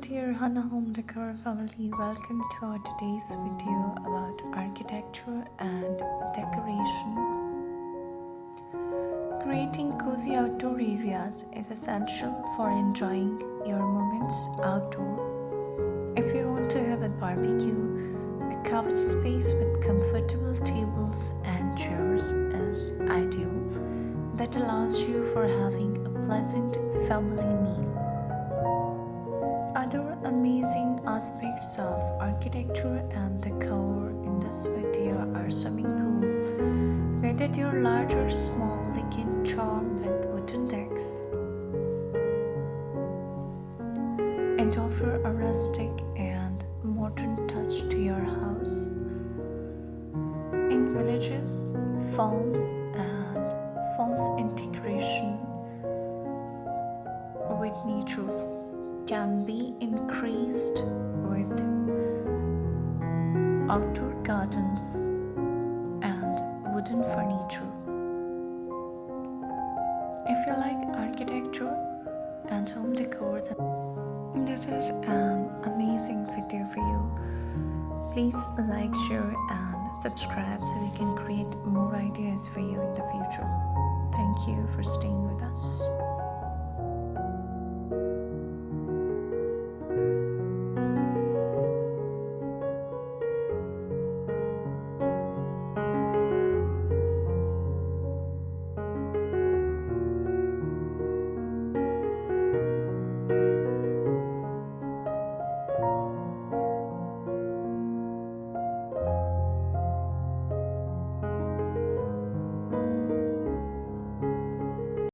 dear Hana Home Decor family, welcome to our today's video about architecture and decoration. Creating cozy outdoor areas is essential for enjoying your moments outdoor. If you want to have a barbecue, a covered space with comfortable tables and chairs is ideal. That allows you for having a pleasant family meal. Other amazing aspects of architecture and decor in this video are swimming pool. Whether you're large or small, they can charm with wooden decks and offer a rustic and modern touch to your house. In villages, farms integration with nature can be increased with outdoor gardens and wooden furniture. If you like architecture and home decor, then this is an amazing video for you. Please like, share and subscribe so we can create more ideas for you in the future. Thank you for staying with us.